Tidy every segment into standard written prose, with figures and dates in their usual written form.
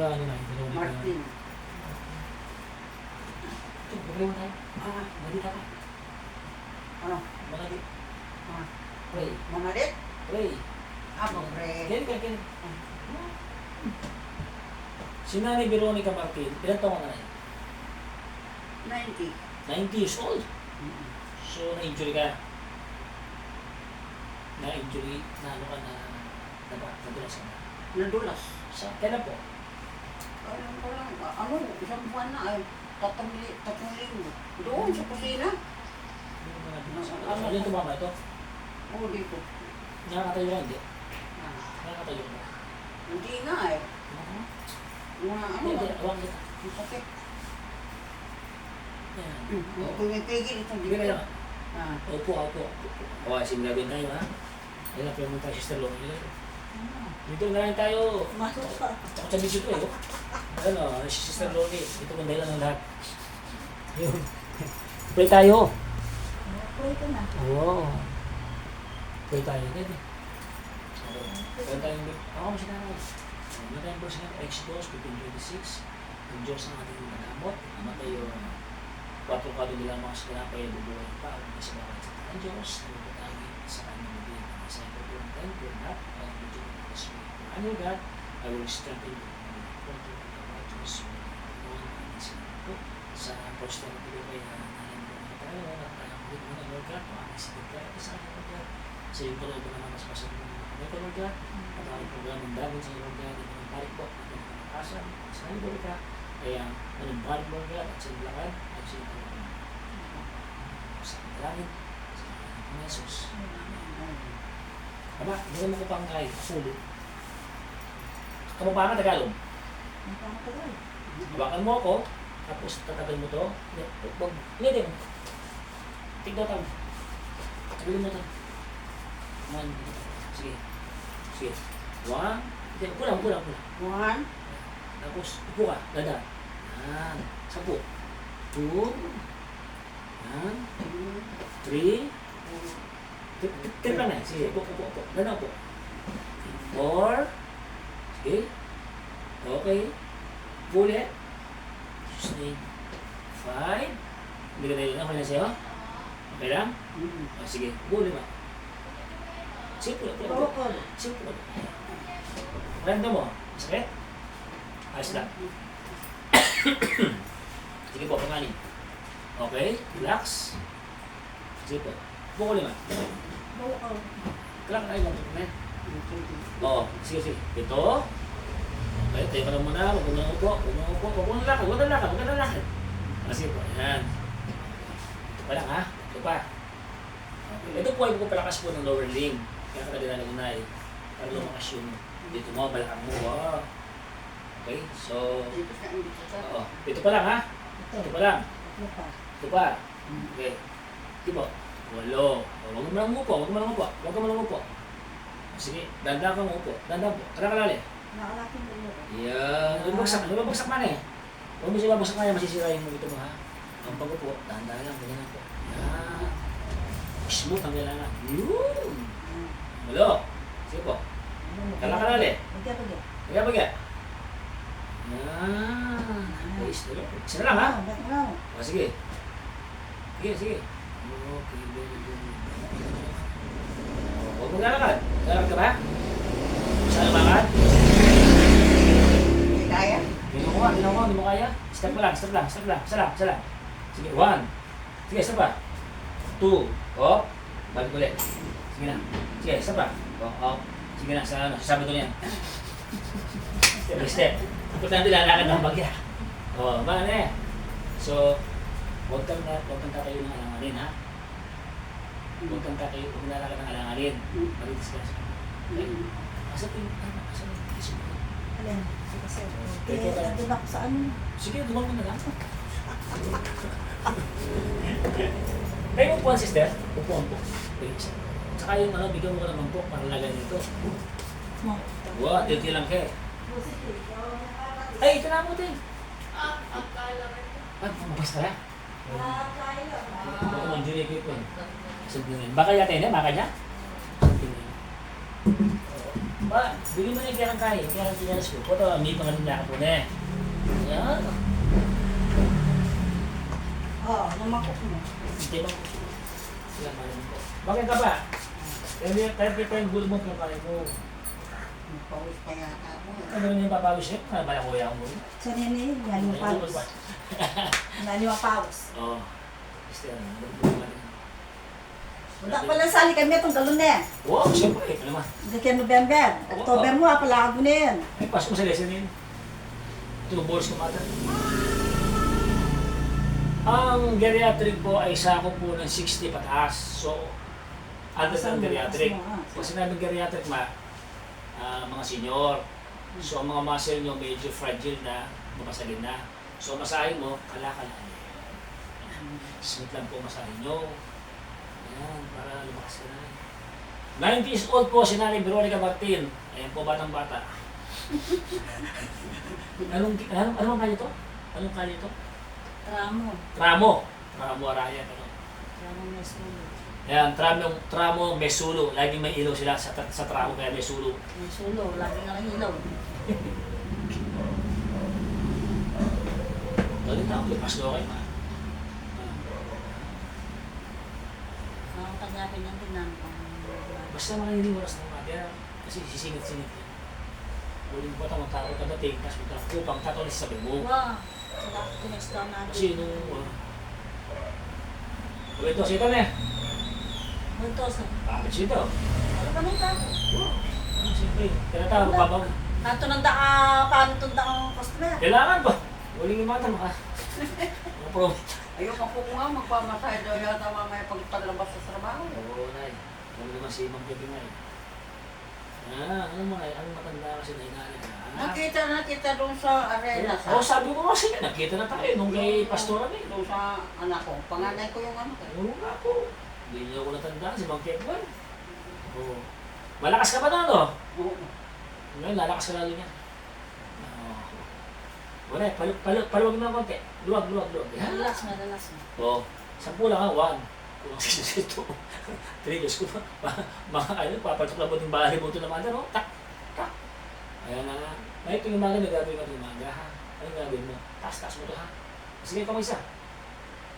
Veronica, ano na, Veronica. Martin. Ito, pagkain mo tayo. Madita ka. Ano? Manadit. Ah, Pray. Manalit? Pray. Mag-pray. Kaya. Si Nanay Veronica Martin, ilan taon ka na yun? 90. 90 years old. So, na-injury ka. Na-injury, na ano ka na, nadulas ka na. Nadulas. Sa, kailan po? Alam ko lang, isang buwan na ay tatlong linggo. Doon sa kusina. Ano yung tumama ito? Oo, dito. Nakakatayo ka, hindi? Ah, Nakakatayo ka. Hindi nga eh. Mga ano, Hindi, awang kita. ang sakit. Yan. Pumipigil ito. Hindi ka lang. Ah, Opo. O, similagin tayo ha. Ayun na, pero tayo sister Long. Dito na lang tayo. masok ka. Ako sa bisyo ko eh. Ano, si sister Lonnie. Ito kung dahilan ng lahat. Ayun. Pray tayo. Pray ka na. Oo. Pray tayo. Pwede. Pray tayo. Ako mo siya na. Ano tayong verse nga? Exodus 15:26. Ang Diyos ang ating magamot. Namatay yung 4 kado nila mga sinapay na bubuhay pa. Ang isa bakit sa ang Diyos. Nagpatagi sa kanyang mabili. Ang isa ito yung 10. Fear not. Ang medyo ng Diyos. Ano God? I will strengthen you. Sa post na pilo kay nanay mo na tayo at ulit mo na Lord God, makakasipin ka at isa ka Lord God. Sa iyong tuloy ko naman mas pasal mo na ito Lord God. At ang programang dagin sa iyo Lord God, ito ng balik po, ito ng pangakasan, sa iyo Lord God. Kaya anong balik Lord God at sa iyong lakad at sa iyong tulungan. Sa iyong langit, sa iyong Jesus. Aba, hindi mo ko pang kahit sulit. Kamukha ka Tagalog? Hawakan mo ako, tapos tatagal mo to. Hindi din. Tignan tayo. Tagalin mo to. Sige. Sige. 1. Hindi, kulang. 1, Tapos, upo ka. Dada. Yan. 10. 2. Yan. 3. Tip lang na. Sige, upo. Dada upo. 4. Sige. Okay. Ulit. Snake. 5. Hindi ka tayo. Okay na sa'yo? Okay lang? O, sige. Ulit ba? Simple. Simple. Randa mo. Sakit? Ayos lang. Sige po, panganin. Okay. Relax. Sige po. Buko lima. Kailangan kayo lang. Oo. Sige. Ito. Okay, tayo ka lang muna, huwag mo upo, huwag na lakad. Sige po, ayan. Ito pa lang ha, ito pa. Okay. Ito po ay pagpapalakas po ng lower limb. Kaya ka na nagunay, para lumakas yung dito mo, balakang mo. Wow. Okay, so, ito pa lang ha, ito pa lang. Ito pa. Okay, ito po. 8. Huwag mo lang upo. Sige, dandan kang upo. Dandan po, kalali. Yan. Lumabagsak man eh. Huwag mo siya babagsak na yan, masisirain mo ito mo ha. Ang pag-upo, dahan-dahan lang, ganyan lang po. Yan. Smooth ang kailangan. Yun. Malo. Sige po. Kalali. Bagya. Yan. Nice. Isa na lang ha. O sige. Sige. Okay. Huwag mo lalakad. Lalakad ka ba? Saan lumakad? Kaya? Hindi mo kaya? Step lang. Isa lang. Sige, 1. Sige, isa pa. 2. Oh, balik ulit. Sige na. Sige, isa pa. Oh. Sige na, sa sabi ko niyan. Step. Importante lalakad ng bagya. Oh, ba na eh. So, huwag kang tatayo ng alanganin ha. Huwag kang lalakad ng alanganin. Mag-discuss ka. Okay? Asa po yung isip ko? Alin? Sige, nandun ako sa ano. Sige, dumang mo na lang. Kayo upuan, sister? Upuan po. Okay. Tsaka yung bigyan mo ka naman po para lagay nito. Wow, tilti lang kayo. Ay, ito na mo din. Mabas ka na? Baka manjuri ko ito. Baka yata yun eh, baka niya? Ba, bigyan mo na yung kayang kain. Kaya tinelas ko. Ito, hindi pa nga nila po na. Ayan. Oo, namakot mo. Hindi ba? Sila malam ko. Bakit ka ba? Kahit kita yung gulo mo kung kaya mo. Pawis pa yata ako. Ano yung papawis niya? Ano ba yung kuya mo? Sa nini, yan yung paus. Yan yung paus. Oo. Gusto yan. Wala pala sali kami itong galon na yan. Oo, siyempre. Ito naman. Hindi kaya November. October mo, pala ako na yan. Ay, pasok mo sa lesson yun. Ito, bolos kumata. Ang geriatric po ay sakop po ng 60 pataas. So, ano sa geriatric? Pag sinabing geriatric, mga senior. So, ang mga muscle nyo medyo fragile na, mapasagin na. So, masahin mo, kalakal. Smooth lang po masahin nyo. Ayan, para lumakas ka na. 90 years old po si Nanay Veronica Martin. Ayan po, batang bata. Anong kanya to? Anong kanya to? Tramo. Tramo Araya. Ano? Tramo Mesulo. Ayan, tramo Mesulo. Laging may ilaw sila sa tramo kaya Mesulo. Mesulo, lagi nga lang ilaw. Galing na ako, pasto kayo. Ang tanggapin ng tinan. Basta makinig oras ng mga kasi sisingit-singit yan. Uling po ang tao kadating, tapos upang tatolis sa bimo. Wow, sila pinesta natin. Kasi nung... Ulit to, sito na eh. Buntos. Bakit sito? Ano ba nita? Siyempre, tinatawag babaw. Nato nang paano itong daang customer? Kailangan ba? Uling yung mata maka. Mga promet. Ayun ako po nga, magpamasahe daw yata mamaya pagpalabas sa trabaho. Oo, Nay. Alam naman si Imang Pepe nga eh. Ano mo Nay, ang matanda kasi na inaalit na. Nakita doon sa arena. Oo, sabi ko kasi, nakita na tayo nung kay Pastora eh. Doon sa anak ko. Panganay ko yung ano. Oo nga po. Hindi niyo ako natandaan si Mang Kekwan. Oo. Malakas ka ba na, no? Oo. Ngayon, lalakas ka lalo niya. Wala, paluwag na konti. Luwag. Yan. Relax na. Oo. 10 lang ha, 1. Kulang 62. 3 Diyos ko pa. Mga papatok lang mo yung bahay mo ito naman. No? Tak. Ayan na nga. May ito yung mga nagagawin ka yung mga ha. Ano yung gagawin mo? Taas mo ito ha. Sige, ikaw mag-isa.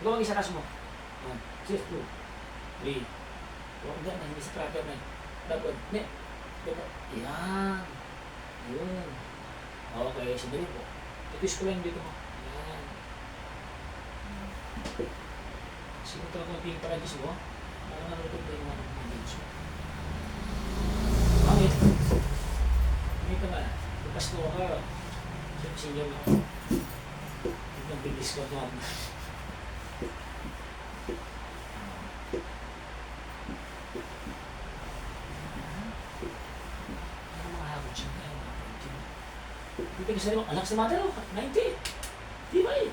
Ikaw mag-isa, taas mo. 1, 2, 3. Huwag na, hindi sa tracker na. Dapat, yan. Yun. Okay, sandali po. Tipis ko lang dito mo. Yan. Sige ito ako yung paradis mo. Parang nalutog na yung mga paradis mo. Pangit. Dito nga. Lupas ko ka. Senior mo. Itong bilis ko ito. Hindi kasi naman, anak sa mata, 90. Di ba eh?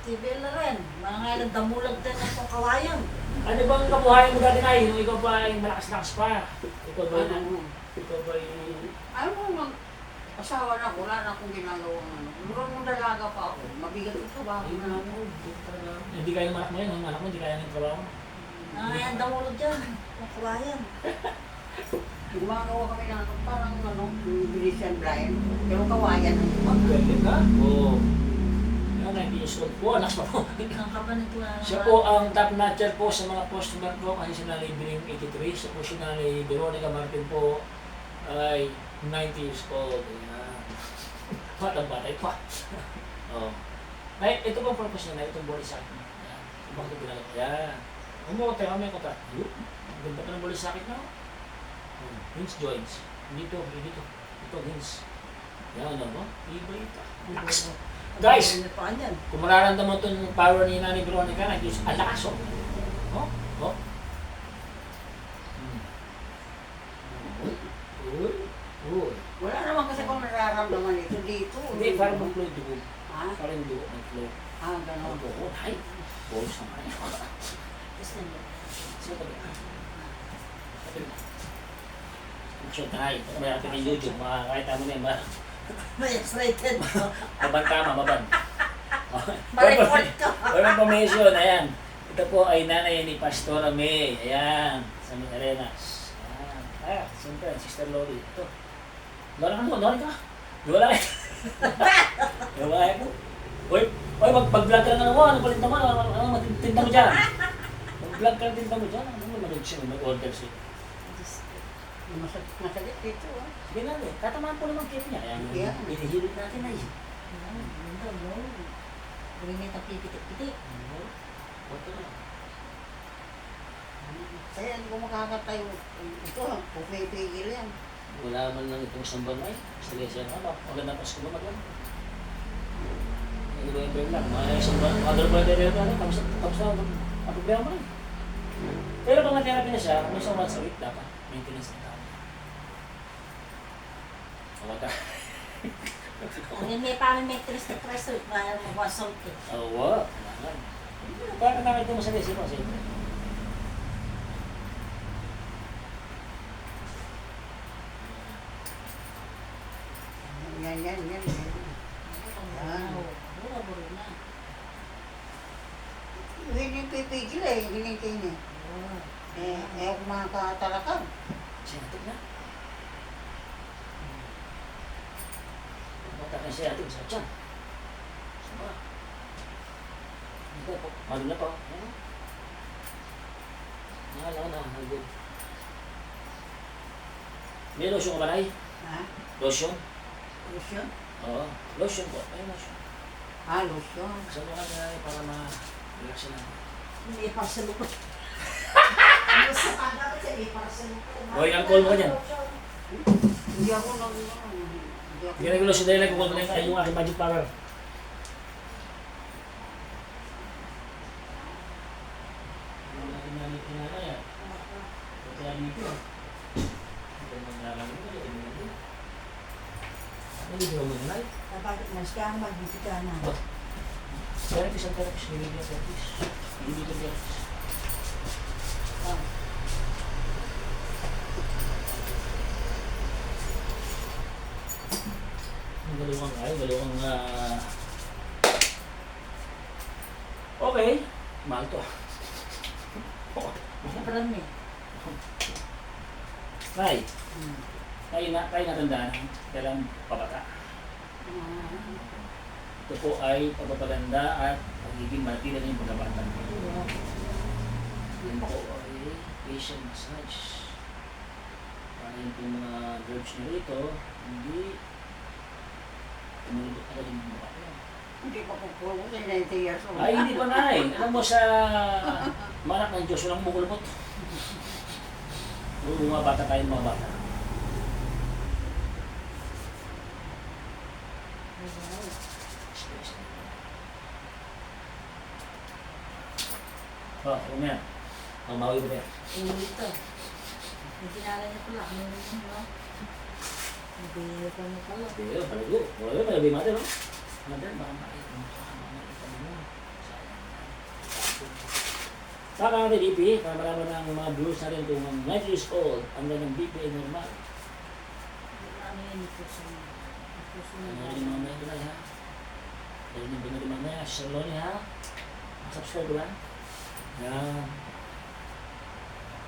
TVL na rin. Mga nga nagdamulag din ang kawayan. Ano bang kabuhayan mo dati na nung ikaw pa ay malakas-lakas pa? Ikaw ba Ayaw mo mag... Asawa na ako, wala na akong ginagawang ano. Murang mong dalaga pa ako. Mabigat yung trabaho na ako. Hindi kaya ng anak mo yan, ang anak mo hindi kaya ng trabaho. Mga nga damulag dyan. Ang kawayan. Gumagawa kami ng parang ano, Venetian blind. Pero kawayan. Ang galing ha? Oo. Yan, 90 years old po, anak pa po. Ang kapan ito na. Siya po ang top notcher po sa mga customer ko kasi si Nanay Biring 83. Siya po si Nanay Veronica Martin po ay 90 years old. Ayan. Batang batay pa. Oh. Ay, ito po ang purpose niya na itong body socket niya. Ayan. Bakit ito ginagawa? Ayan. Umuot tayo kami ko ta. Ang ganda pa ng body socket na. Hinge joints. Dito. Ito hinge. Yan ano ba? Iba ito. Guys, kung mararamdaman ito ng power ni Nanay Veronica, ang lakas oh. Oh. Uy. Wala naman kasi kung nararamdaman ito dito. Hindi, parang mag-flow dugo. Ha? Parang dugo mag-flow. Ah, gano'n. Oo, ay. Bolos naman. Sige, tabi. Magsyon tayo. May natin ng YouTube. Makakakita mo na yun ba? May excited ko. Maban. Ma-report ko. Walang information. Ayan. Ito po ay nanay ni Pastora May. Ayan. Sa May Arenas. Ayan. Siyempre, Sister Lori. Ito. Wala ka doon ka. Wala ka. Wala ka. Uy, mag-vlog ka ng ano palinta mo, ano tinda mo dyan? Mag-vlog ka ng tinda mo dyan, ano mo mag-order mag-order siya. Masakit dito ah. Sige na rin, tatamaan po naman cake niya, kaya Yeah. hinihilit natin ay. Gawin mo itong pipitik-pitik. Wato na. Kaya hindi ko makakatayo. Ito, pupipigil yan. Wala man lang itong isang banay. Sa lesya na, maganda Pasko ba maganda? Hindi ko yung lang, mga isang banay, mga dalawang banay rin na, tapos na, problema mo rin. Pero pag na-therapy na siya, may isang once a week dapat, maintenance na tao. Wala. Ngayon may parang may tres na mawasok eh. Oo, wala. Bakit nakita mo sa lesya mo? Yan. Buro na. Hindi pipigil eh, hinintay niya. Ako makakatalakad. Sinatik na. Matakan siya ating sa tiyan. Sama. Ito po, malo na po. Na. Good. May lotion ka ba, Nay? Ha? Lotion? Lotion? Oo. Lotion po. Ay, lotion. Lotion. Saan mo kami na para ma-relax na. May parcel ko. Ano sa kanya ba siya? May parcel ko. Hoy, alcohol mo ka dyan. Hindi ako Hindi ka nag-lotion dahil nagkukuha ko na yung aking magic power. Kapag mas ka, magbiti ka na. Therapist ang therapist. Hindi therapist. Hindi therapist. Galawang okay. Mahal to. Sobrang eh. Nay, tayo natandaan. Kailangan pabata. Ito po ay pagpapaganda at pagiging manatili na yung pagkabata. Ito po ay facial massage. Para yung mga nerves nyo rito, hindi tumulog agad yung mukha nyo. Hindi pa po 90 years old. Ay, hindi pa na eh. Alam mo sa manak ng Diyos, walang bumulubot. Mga bata tayo, mga bata. Yan. Mawi ko yan. Ito. May kinala niya pala. Ano yun, no? Nabili ko niya pala. Pero, palago. Wala, malabi mother, no? Mother, baka makita mo. Saka natin BP, para malaman ng mga viewers natin kung 90 years old, ang ganyang BP ay normal. Ano yun, puso na. Puso na. Ano rin mga mga ha? Ano rin mga mga Shaloni ha? Subscribe ko lang. Yan.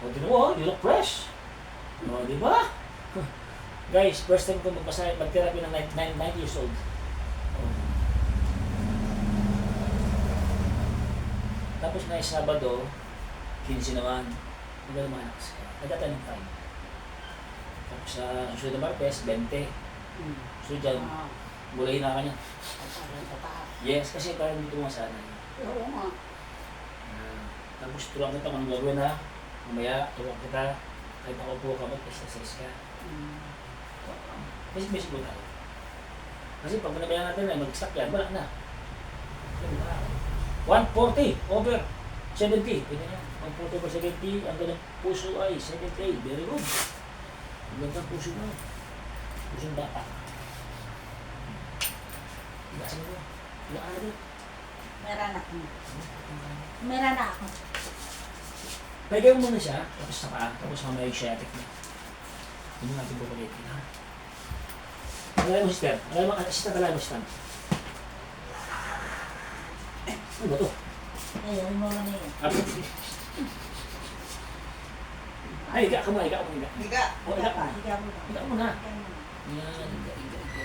O, di mo, you look fresh. O, di ba? Guys, first time ko mag-therapy ng 90 years old. Tapos na Sabado, 15 naman. Magaling mga anak. Nagdatan ng time. Tapos sa susunod na Martes, 20. So dyan, bulayin na kanya. Yes, kasi parang dito masanay. Oo nga. Tapos turuan kita kung anong gagawin ha. Mamaya, turuan kita. Kahit ako po ka, mag-exercise ka. Basic mo tayo. Kasi pag panabayan natin na mag-stack yan, wala na. 140 over 70. Pwede na. 140 over 70. Ang ganang puso ay 70. Very good. Ang gandang puso mo. Pusong bata. Igasan mo. Ilaan na din. Meron ako. Meron ako. Pwede mo muna siya. Tapos sa paa. Tapos mamaya yung sciatic niya. Hindi natin bubalitin ha. Alay mo sister. Alay mo. Sister alay mo sister. Ano ba ito? Ayun mo na yun. Ay, higa ka muna, higa ka muna. Higa. O, higa ka muna. Higa mo na. Higa mo na. Higa mo na. Yan, iga.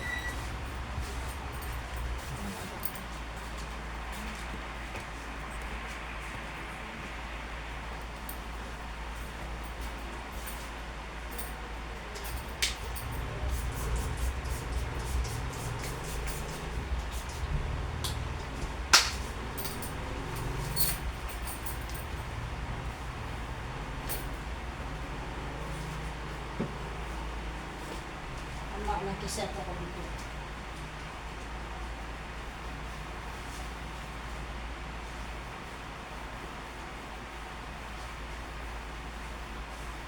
Nagkiset ako dito.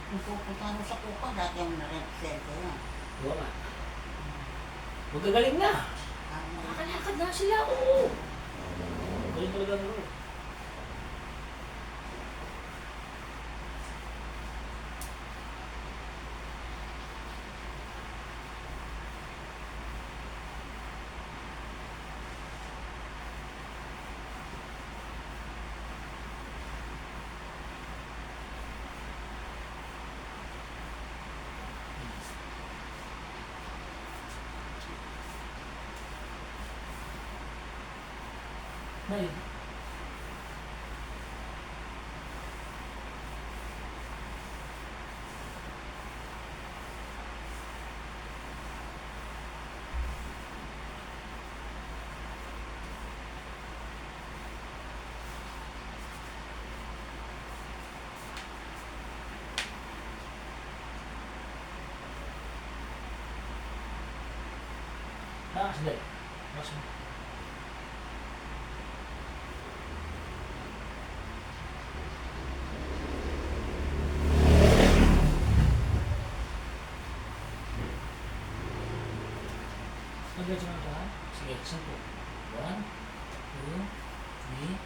Kung pupunta mo sa kuka, dati ang na-represent ko yan. Diba nga? Magagaling na. Ano, Nakakalakad na sila, oo. Galing talaga bro. Nay. Sandali. Mas mo. Mag-diretso na ito ha? Sige, 10. 1, 2, 3,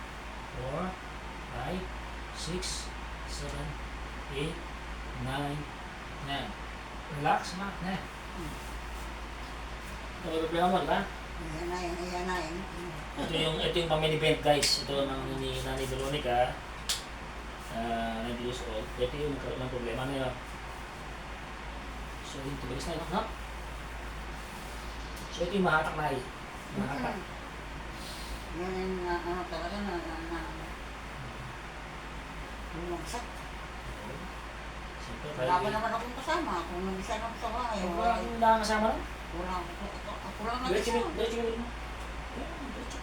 4, 5, 6, 7, 8, 9, 10. Relax, Mac, na. Ito may problema mo, diba? Iyan na yun. Ito yung pang-event guys. Ito ang ni Nanay Veronica. 90 years old. Ito yung nagkaroon ng problema na yun. So, ito bilis na yun, no? So, ito yung mahatak na yun. Mahatak. Yan yung ano talaga bumagsak. Siyempre, Wala pa naman akong kasama. Kung nag-isa lang sa bahay. wala kang nakakasama na? Ako lang Diretso nag-isa. mo, diretso mo mo.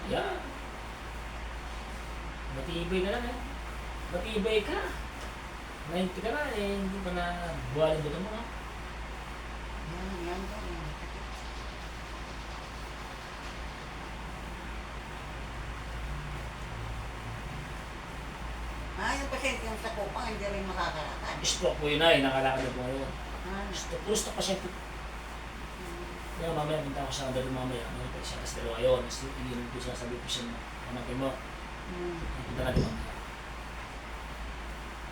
Yan. Matibay ka lang eh. Matibay ka. 90 ka na eh. Hindi pa na buhalin dito mo, no? Yan. Yung pasyente yung sa kupa, hindi rin makakalakad. Stroke po yun ay. Nakalakad na po ngayon. Ah, Puro stroke pasyente. Kaya mamaya, punta ako sa bedroom mamaya. Ano po, siya kasi dalawa yun. Kasi yun po sinasabi po siya mo. Hanapin mo. Punta natin mamaya.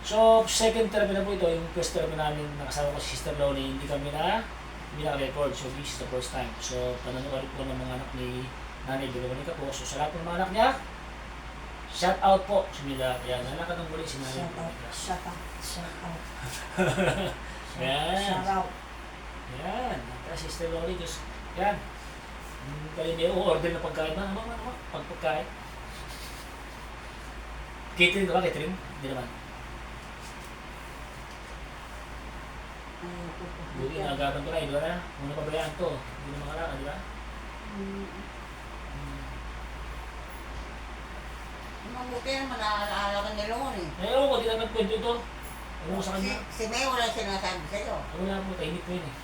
So, second therapy na po ito. Yung first therapy namin, nakasama ko si Sister Lonnie, hindi naka-record. So, this is the first time. So, panonood po ng mga anak ni Nanay Veronica po. So, sa lahat ng mga anak niya, shout out po. Sumila, yan. Nalakad ng muli si Nanay Veronica. Shout out. Yan. Shout out. Yan. Kaya Sister Lonnie, Diyos. Yan. Kayo may order na pagkain. Ano? Pagkain. Catering ka ba? Catering? Hindi naman. Buti nagagan ko na, di ba na? Muna pabayaan to. Hindi na makalakad, di ba? Mabuti naman, naalala ka nila ko eh. Eh, ewan ko, di naman kwento ito. Ano ko sa kanya? Si May wala sinasabi sa'yo. Ano na po, tahimik ko yun eh.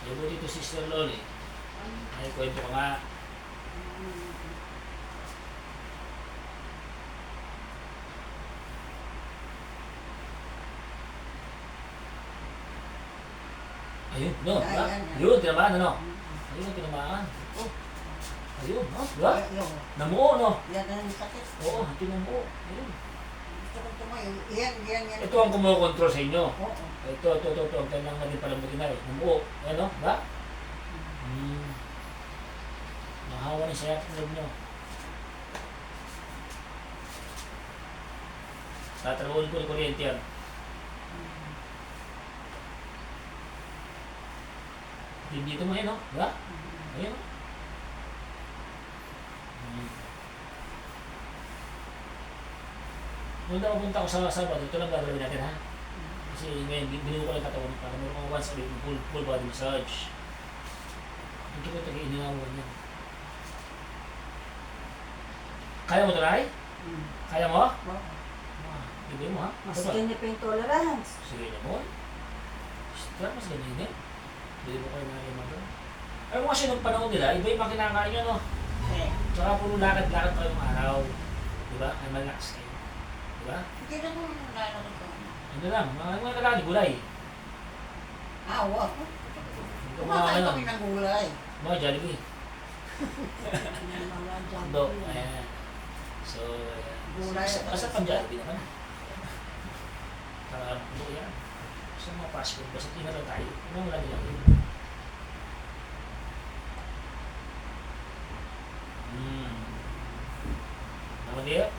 Eh, buti ito Sister Loli. Ay, kwento ka nga. Ayun, no, Ay, diba? yan. Ayun, tinamaan, ano? Ayun, tinamaan. Oh. Ayun, no? Diba? Yung, Namuo, no? yan ang sakit. Oo, ito namuo. Ayun. Gusto ko tumayo. Yan. Ito ang kumukontrol sa inyo. Oo. Ito. Ang kailangan natin palambutin na eh. Namuo. Ayan, no? Diba? Nahawa na siya at loob nyo. Tatrabuhin ko ng kuryente yan. Dito mo yun, no? Diba? Ayun, no? Nung napunta ko sa Sabado, ito lang gagawin natin, ha? Kasi ngayon, binuo ko lang katawan para meron kang once a week full body massage. Ito ko tagi-iningawan yan. Kaya mo ito, Nay? Kaya mo? Bigay mo, ha? Mas Ito ba? ganyan pa yung tolerance. Sige na mo. Strap, mas ganyan eh. Bili mo kayo na yung mga doon. Ay mo kasi nung panahon nila, iba yung mga kinakain nyo, no? Tsaka puro lakad-lakad pa yung araw. Diba? Ay malakas kayo. Diba? Hindi na kung lalakad ko. Ano lang, mga kalaki gulay. Wag. Mga Kumakain ano, kami ng gulay. mga Jollibee. Mga junk Do, food. ayan. So, ayan. Gulay. Basta pang Jollibee naman. Para ano yan. Basta mga fast food, basta tingnan lang tayo. Ano wala nila yun. Naman niya?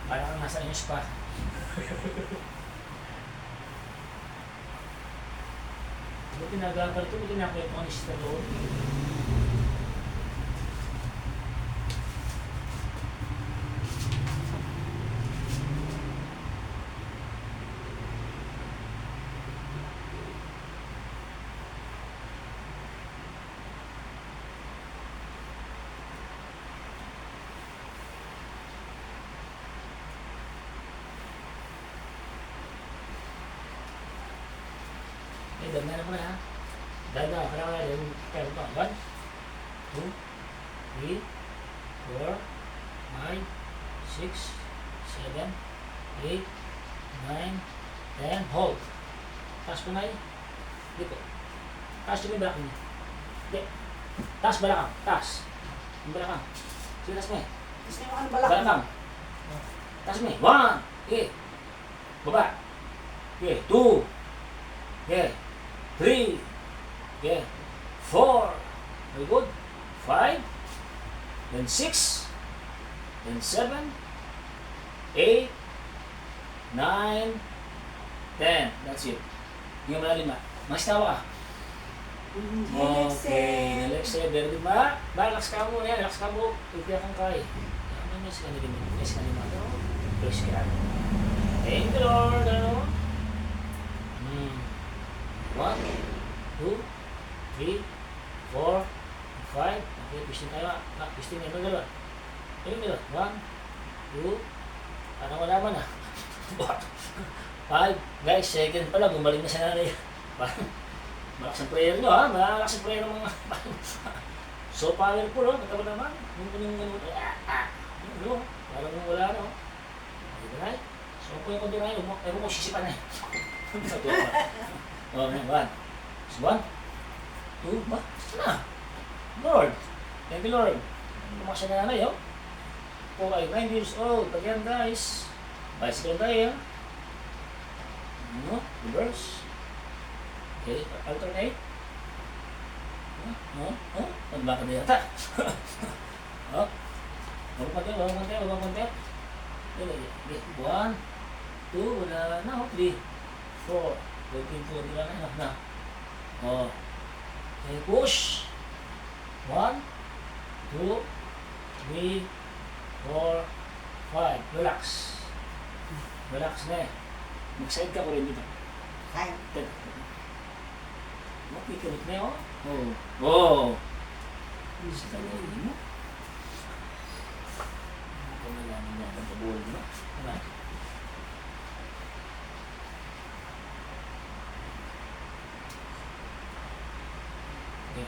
Parang kang nasa news pa. Buti nagagal ito, buti nakwento ko ni Sister Lord. Eh, dami na naman ha. Dahil na, kailangan na yung kaya ito. 1, 2, 3, 4, 5, 6, 7, 8, 9, 10. Hold. Taas ko na yun. Dito. Taas yung balakang niya. Hindi. Taas balakang. Taas. Yung balakang. Sige, taas mo eh. Gusto mo ano balak? Balakang. Taas mo eh. 1. Okay. Baba. Okay. 2. Okay. 3. Okay. 4. Very good. 5. Then 6. Then 7. 8. 9. 10. That's it. Hindi ka malalim ha. Mas tawa ka. Okay. Relax eh. Very good ba? Relax ka mo. Relax ka mo. Ipya kang kay. Yes ka nila. Yes ka nila. Yes ka nila. Thank you Lord. Ano? 1, 2, 3, 4, 5. Okay, pisting tayo. Pisting na yung dalawa. Ayun dalawa. 1, 2, parang wala man 5. Guys, second pa lang. Bumalik na sa nanay. Malakas ang prayer nyo ha. Malakas ang prayer ng mga so powerful oh. Matawag naman. Yung ganun. Ano? Parang wala na oh. Ayun na eh. So kung yung kundi na yun, ewan ko sisipan na eh. Oh, 1. 1, 2, ba? Na. Lord. Thank you, Lord. Lumakas na nanay, oh. 4 ay 9 years old. Again, guys. Bicycle tayo. Ano? Reverse. Okay, alternate. Magbaka na yata. Oh. Huwag konti. 1, 2, wala na, 3, 4. Working po nila na. Oh. Okay, push. 1, 2, 3, 4, 5. Relax. Relax na eh. Mag-side ka ko rin dito. Kaya. Makikinig na yun. Oh. Sa kanya mo. Ito na lang niya. Ang pabuhay mo. Ano? Okay.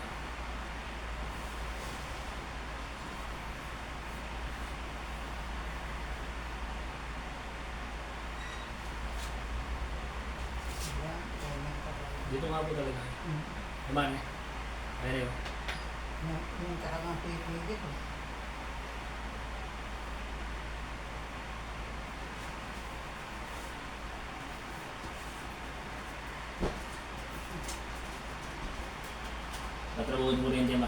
Dito nga po talaga. Naman eh. Ayun yun. Yung talagang pipili ko. Patrabuhin mo rin yung tema.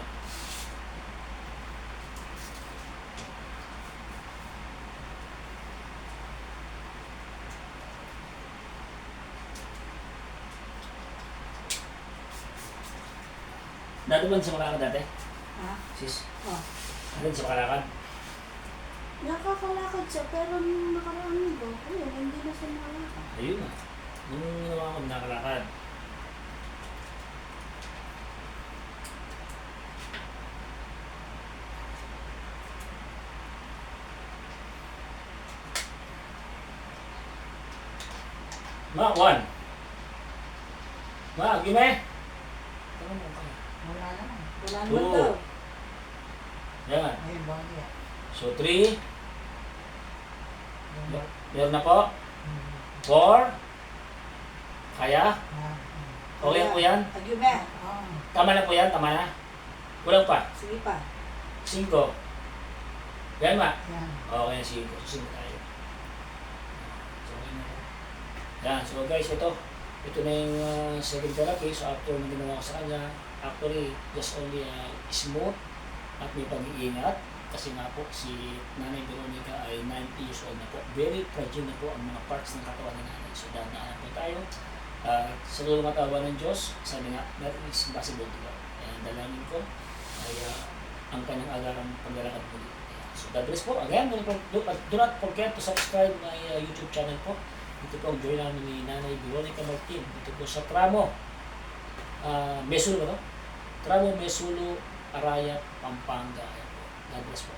Dati ba siya makalakad dati? Ha? Sis? Oh. Ano siya makalakad? Nakakalakad siya, pero nung nakaraang linggo, ayun, hindi na siya nakalakad. Ayun na. Nung ginawa ko nakalakad. Ma, 1. Ma, gime. Wala naman. Wala naman Oo. daw. Yan. Ayun, bakit? So, 3. Meron na po. 4. Kaya? Okay po yan? Agyume. Oo. Tama na po yan? Tama na? Kulang pa? Sige pa. 5. Yan, ma. Yan. Okay, 5. Susunod tayo. So, okay na. Yan. So, guys, ito. Ito na yung second therapy. So, after na ginawa ko sa kanya, actually, just only smooth at may pag-iingat. Kasi nga po, si Nanay Veronica ay 90 years old na po. Very fragile na po ang mga parts ng katawan ni Nanay. So, dahan-dahan po tayo. Sa tulong katawan ng Diyos, sabi nga, nothing is impossible to God. Ayan, dalangin ko ay ang kanyang agarang paglalakad muli. So, God bless po. Again, do not forget to subscribe my YouTube channel po. Ito po ang join namin ni Nanay Veronica Martin. Ito po sa Tramo, Mesulo, no? Tramo, Mesulo, Araya, Pampanga. Ayan po. God bless po.